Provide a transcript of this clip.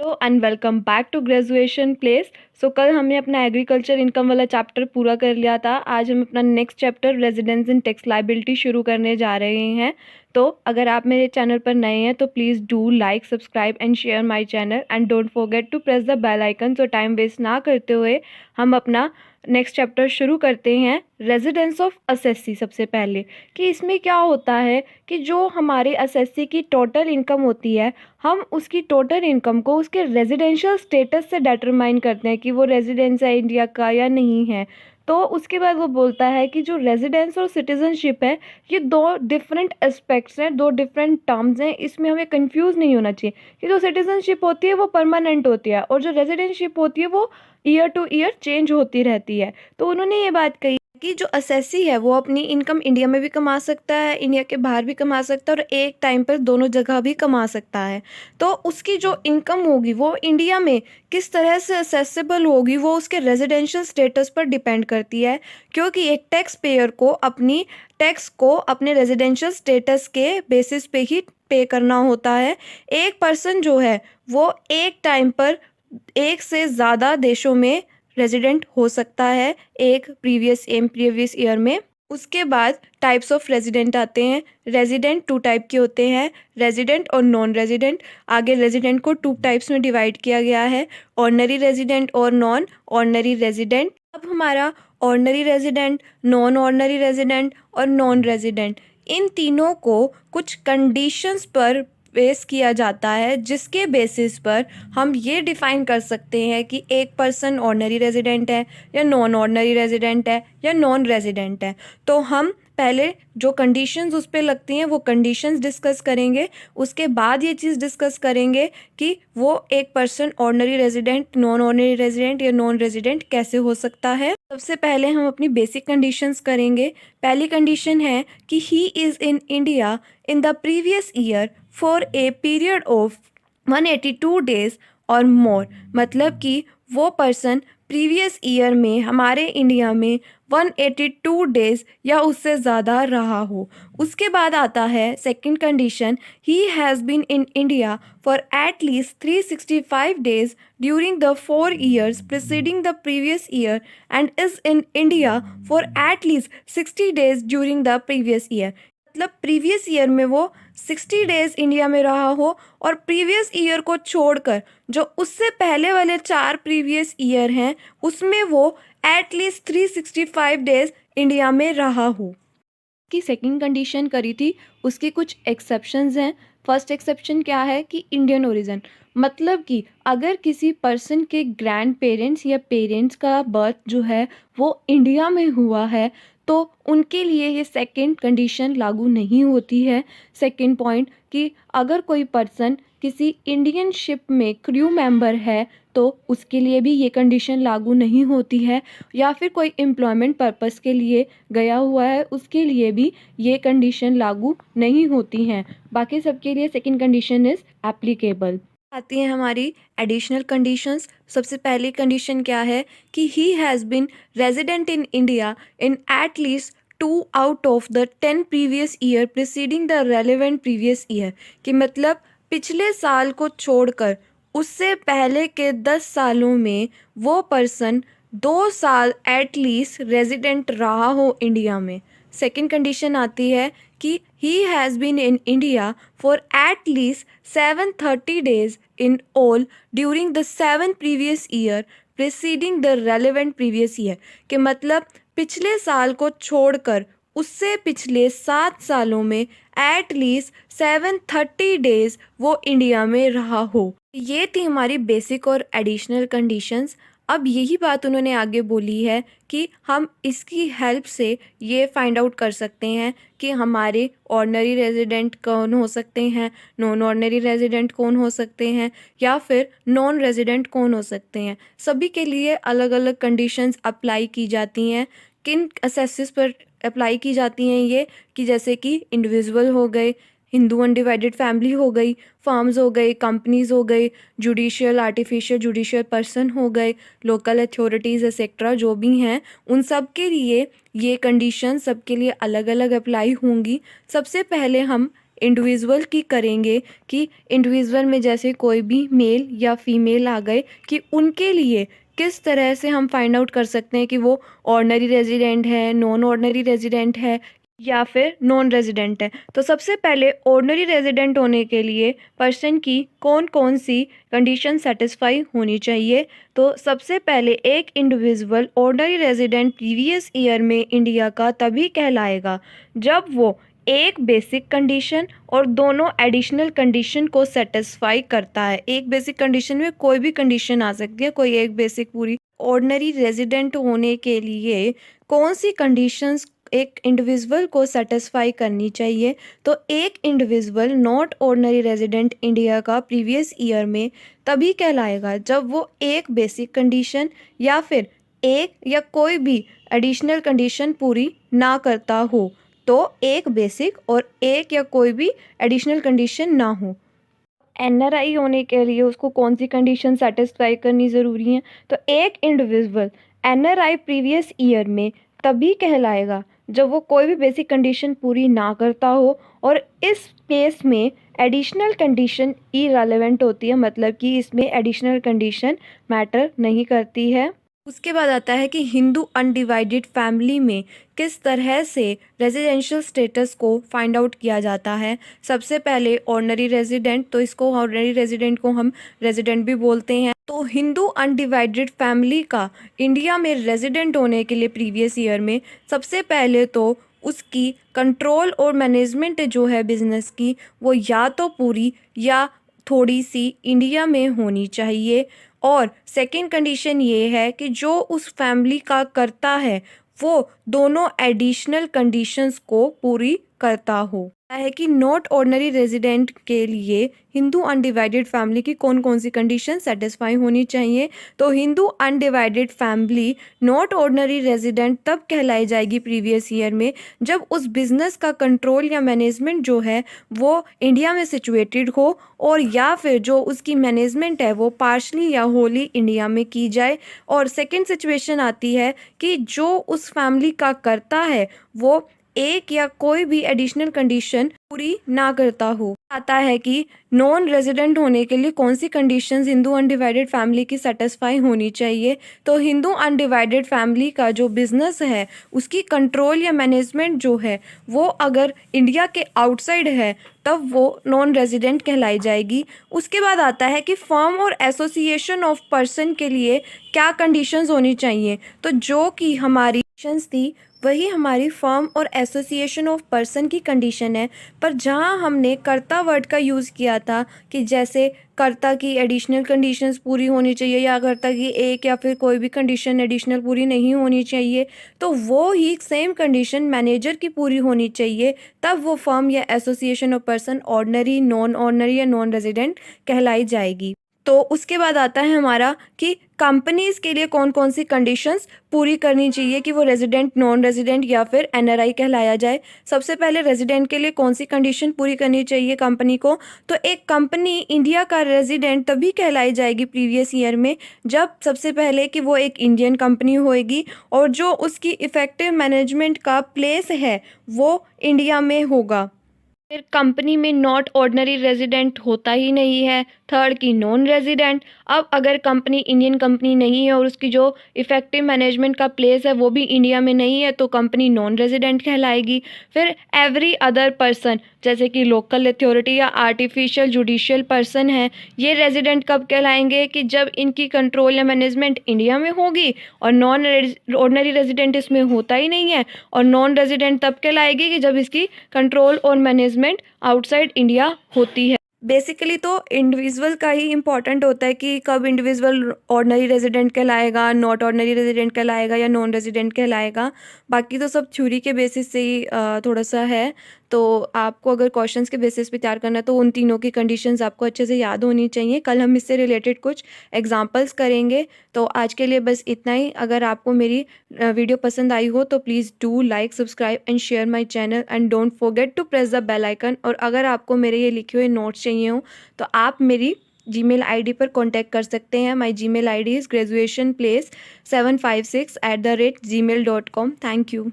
Hello and welcome back to graduation place. So कल हमने अपना एग्रीकल्चर इनकम वाला चैप्टर पूरा कर लिया था। आज हम अपना नेक्स्ट चैप्टर रेजिडेंस इन टैक्स लायबिलिटी शुरू करने जा रहे हैं। तो अगर आप मेरे चैनल पर नए हैं तो please do like, subscribe and share my channel and don't forget to press the bell icon. So time waste ना करते हुए हम अपना नेक्स्ट चैप्टर शुरू करते हैं। Residence of assessee. सबसे पहले कि इसमें क्या होता है कि जो हमारे असेसी की टोटल इनकम होती है, हम उसकी टोटल इनकम को उसके रेजिडेंशियल स्टेटस से डिटरमाइन करते हैं कि वो रेजिडेंस है इंडिया का या नहीं है। तो उसके बाद वो बोलता है कि जो रेजिडेंस और सिटीजनशिप है, ये दो डिफरेंट एस्पेक्ट्स हैं, दो डिफरेंट टर्म्स हैं। इसमें हमें कंफ्यूज नहीं होना चाहिए कि जो सिटीजनशिप होती है वो परमानेंट होती है और जो रेजिडेंशिप होती है वो ईयर टू ईयर चेंज होती रहती है। तो उन्होंने ये बात कही कि जो असेसी है वो अपनी इनकम इंडिया में भी कमा सकता है, इंडिया के बाहर भी कमा सकता है और एक टाइम पर दोनों जगह भी कमा सकता है। तो उसकी जो इनकम होगी वो इंडिया में किस तरह से असेसेबल होगी वो उसके रेजिडेंशियल स्टेटस पर डिपेंड करती है, क्योंकि एक टैक्स पेयर को अपनी टैक्स को अपने रेजिडेंशियल स्टेटस के बेसिस पे ही पे करना होता है। एक पर्सन जो है वो एक टाइम पर एक से ज़्यादा देशों में रेजिडेंट हो सकता है एक प्रीवियस ईयर में। उसके बाद टाइप्स ऑफ रेजिडेंट आते हैं। रेजिडेंट टू टाइप के होते हैं, रेजिडेंट और नॉन रेजिडेंट। आगे रेजिडेंट को टू टाइप्स में डिवाइड किया गया है, ऑर्डिनरी रेजिडेंट और नॉन ऑर्डिनरी रेजिडेंट। अब हमारा ordinary resident, non ordinary resident और नॉन रेजिडेंट, इन तीनों को कुछ कंडीशंस पर बेस किया जाता है, जिसके बेसिस पर हम ये डिफ़ाइन कर सकते हैं कि एक पर्सन ऑर्डिनरी रेजिडेंट है या नॉन ऑर्डिनरी रेजिडेंट है या नॉन रेजिडेंट है। तो हम पहले जो कंडीशंस उस पर लगती हैं वो कंडीशंस डिस्कस करेंगे, उसके बाद ये चीज़ डिस्कस करेंगे कि वो एक person ordinary resident, non ordinary resident या नॉन रेजिडेंट कैसे हो सकता है। सबसे पहले हम अपनी बेसिक कंडीशंस करेंगे। पहली कंडीशन है कि he is in India in the previous year for a period of 182 days और मोर। मतलब कि वो पर्सन प्रीवियस ईयर में हमारे इंडिया में 182 डेज या उससे ज़्यादा रहा हो। उसके बाद आता है second condition, he has been in India for at least 365 days during the 4 years preceding the previous year and is in India for at least 60 days during the previous year। मतलब प्रीवियस ईयर में वो 60 days India में रहा हो और previous year को छोड़कर जो उससे पहले वाले 4 प्रीवियस ईयर हैं उसमें वो एटलीस्ट 365 डेज इंडिया में रहा हो। की सेकंड कंडीशन करी थी, उसकी कुछ एक्सेप्शंस हैं। फर्स्ट एक्सेप्शन क्या है कि इंडियन ओरिजिन, मतलब कि अगर किसी पर्सन के ग्रैंड पेरेंट्स या पेरेंट्स का बर्थ जो है वो इंडिया में हुआ है तो उनके लिए ये सेकंड कंडीशन लागू नहीं होती है। सेकंड पॉइंट कि अगर कोई पर्सन किसी इंडियन शिप में क्रू मेंबर है तो उसके लिए भी ये कंडीशन लागू नहीं होती है, या फिर कोई एम्प्लॉयमेंट पर्पस के लिए गया हुआ है उसके लिए भी ये कंडीशन लागू नहीं होती हैं। बाकी सबके लिए सेकंड कंडीशन इज़ एप्लीकेबल। आती हैं हमारी एडिशनल कंडीशंस। सबसे पहली कंडीशन क्या है कि he has been resident in India in at least 2 out of the 10 previous year preceding the relevant previous year। कि मतलब पिछले साल को छोड़कर उससे पहले के 10 सालों में वो पर्सन 2 साल एटलीस्ट रेजिडेंट रहा हो इंडिया में। सेकंड कंडीशन आती है कि he has been in India for at least 730 days in all during the 7 previous year preceding the relevant previous year। कि मतलब पिछले साल को छोड़कर उससे पिछले 7 सालों में एट लीस्ट 730 डेज वो इंडिया में रहा हो। ये थी हमारी बेसिक और एडिशनल कंडीशंस। अब यही बात उन्होंने आगे बोली है कि हम इसकी हेल्प से ये फाइंड आउट कर सकते हैं कि हमारे ऑर्डिनरी रेजिडेंट कौन हो सकते हैं, नॉन ऑर्डिनरी रेजिडेंट कौन हो सकते हैं या फिर नॉन रेजिडेंट कौन हो सकते हैं। सभी के लिए अलग अलग कंडीशंस अप्लाई की जाती हैं। किन असेसिस पर अप्लाई की जाती हैं ये कि जैसे कि इंडिविजुअल हो गए, हिंदू अनडिवाइडेड फैमिली हो गई, फर्म्स हो गई, कंपनीज हो गई, जुडिशियल आर्टिफिशियल जुडिशियल पर्सन हो गए, लोकल अथॉरिटीज़ एक्सेट्रा जो भी हैं, उन सब के लिए ये कंडीशन सबके लिए अलग अलग अप्लाई होंगी। सबसे पहले हम इंडिविजुअल की करेंगे कि इंडिविजुअल में जैसे कोई भी मेल या फीमेल आ गए कि उनके लिए किस तरह से हम फाइंड आउट कर सकते हैं कि वो ऑर्डिनरी रेजिडेंट है, नॉन ऑर्डिनरी रेजिडेंट है या फिर नॉन रेजिडेंट है। तो सबसे पहले ऑर्डिनरी रेजिडेंट होने के लिए पर्सन की कौन कौन सी कंडीशन सेटिस्फाई होनी चाहिए। तो सबसे पहले एक individual ordinary resident previous year में इंडिया का तभी कहलाएगा जब वो एक बेसिक कंडीशन और दोनों एडिशनल कंडीशन को सेटिस्फाई करता है। एक बेसिक कंडीशन में कोई भी कंडीशन आ सकती है, कोई एक बेसिक पूरी। ऑर्डिनरी रेजिडेंट होने के लिए कौन सी कंडीशंस एक इंडिविजुअल को सेटिस्फाई करनी चाहिए। तो एक individual not ordinary resident India का प्रीवियस ईयर में तभी कहलाएगा जब वो एक बेसिक कंडीशन या फिर एक या कोई भी एडिशनल कंडीशन पूरी ना करता हो। तो एक बेसिक और एक या कोई भी एडिशनल कंडीशन ना हो। एनआरआई होने के लिए उसको कौन सी कंडीशन सेटिस्फाई करनी ज़रूरी है। तो एक इंडिविजुअल एनआरआई प्रीवियस ईयर में तभी कहलाएगा जब वो कोई भी बेसिक कंडीशन पूरी ना करता हो और इस केस में एडिशनल कंडीशन इरेलेवेंट होती है, मतलब कि इसमें एडिशनल कंडीशन मैटर नहीं करती है। उसके बाद आता है कि हिंदू अनडिवाइडेड फैमिली में किस तरह से रेजिडेंशियल स्टेटस को फाइंड आउट किया जाता है। सबसे पहले ऑर्डिनरी रेजिडेंट, तो इसको ऑर्डिनरी रेजिडेंट को हम रेजिडेंट भी बोलते हैं। तो हिंदू अनडिवाइडेड फैमिली का इंडिया में रेजिडेंट होने के लिए प्रीवियस ईयर में सबसे पहले तो उसकी कंट्रोल और मैनेजमेंट जो है बिजनेस की, वो या तो पूरी या थोड़ी सी इंडिया में होनी चाहिए। और सेकंड कंडीशन ये है कि जो उस फैमिली का करता है वो दोनों एडिशनल कंडीशंस को पूरी करता हो। है कि नॉट ऑर्डिनरी रेजिडेंट के लिए हिंदू अनडिवाइडेड फैमिली की कौन कौन सी कंडीशन सेटिस्फाई होनी चाहिए। तो Hindu undivided family not ordinary resident तब कहलाई जाएगी प्रीवियस ईयर में जब उस बिजनेस का कंट्रोल या मैनेजमेंट जो है वो इंडिया में सिचुएटेड हो और या फिर जो उसकी मैनेजमेंट है वो पार्शली या होली इंडिया में की जाए। और सेकेंड सिचुएशन आती है कि जो उस फैमिली का करता है वो एक या कोई भी एडिशनल कंडीशन पूरी ना करता हो। आता है कि नॉन रेजिडेंट होने के लिए कौन सी कंडीशंस हिंदू अनडिवाइडेड फैमिली की सेटिस्फाई होनी चाहिए। तो हिंदू अनडिवाइडेड फैमिली का जो बिजनेस है उसकी कंट्रोल या मैनेजमेंट जो है वो अगर इंडिया के आउटसाइड है तब वो नॉन रेजिडेंट कहलाई जाएगी। उसके बाद आता है कि फर्म और एसोसिएशन ऑफ पर्सन के लिए क्या कंडीशंस होनी चाहिए। तो जो कि हमारी कंडीशंस थी वही हमारी फर्म और एसोसिएशन ऑफ पर्सन की कंडीशन है, पर जहां हमने कर्ता वर्ड का यूज़ किया था कि जैसे कर्ता की एडिशनल कंडीशंस पूरी होनी चाहिए या कर्ता की एक या फिर कोई भी कंडीशन एडिशनल पूरी नहीं होनी चाहिए, तो वो ही सेम कंडीशन मैनेजर की पूरी होनी चाहिए, तब वो फर्म या association of person ordinary, non ordinary या नॉन रेजिडेंट कहलाई जाएगी। तो उसके बाद आता है हमारा कि कंपनीज़ के लिए कौन कौन सी कंडीशंस पूरी करनी चाहिए कि वो रेजिडेंट, नॉन रेजिडेंट या फिर एनआरआई कहलाया जाए। सबसे पहले रेजिडेंट के लिए कौन सी कंडीशन पूरी करनी चाहिए कंपनी को। तो एक कंपनी इंडिया का रेजिडेंट तभी कहलाई जाएगी प्रीवियस ईयर में जब सबसे पहले कि वो एक इंडियन कंपनी होएगी और जो उसकी इफ़ेक्टिव मैनेजमेंट का प्लेस है वो इंडिया में होगा। फिर कंपनी में नॉट ऑर्डिनरी रेजिडेंट होता ही नहीं है। थर्ड की नॉन रेजिडेंट। अब अगर कंपनी इंडियन कंपनी नहीं है और उसकी जो इफ़ेक्टिव मैनेजमेंट का प्लेस है वो भी इंडिया में नहीं है तो कंपनी नॉन रेजिडेंट कहलाएगी। फिर एवरी अदर पर्सन जैसे कि लोकल अथॉरिटी या आर्टिफिशियल जुडिशियल पर्सन है, ये रेजिडेंट कब कहलाएंगे कि जब इनकी कंट्रोल या मैनेजमेंट इंडिया में होगी और नॉन ऑर्डिनरी रेजिडेंट इसमें होता ही नहीं है। और नॉन रेजिडेंट तब कहलाएगी कि जब इसकी कंट्रोल और मैनेजमेंट आउटसाइड इंडिया होती है। बेसिकली तो इंडिविजुअल का ही इम्पॉर्टेंट होता है कि कब इंडिविजुअल ऑर्डिनरी रेजिडेंट कहलाएगा, नॉट ऑर्डिनरी रेजिडेंट कहलाएगा या नॉन रेजिडेंट कहलाएगा। बाकी तो सब थ्योरी के बेसिस से ही थोड़ा सा है। तो आपको अगर क्वेश्चंस के बेसिस पे तैयार करना है तो उन तीनों की कंडीशंस आपको अच्छे से याद होनी चाहिए। कल हम इससे रिलेटेड कुछ एग्जांपल्स करेंगे। तो आज के लिए बस इतना ही। अगर आपको मेरी वीडियो पसंद आई हो तो please do like, subscribe and share my channel and don't forget to press the bell icon. और अगर आपको मेरे ये लिखे हुए नोट्स चाहिए हो तो आप मेरी जीमेल आईडी पर कांटेक्ट कर सकते हैं। My Gmail ID is graduationplace756@gmail.com। Thank you.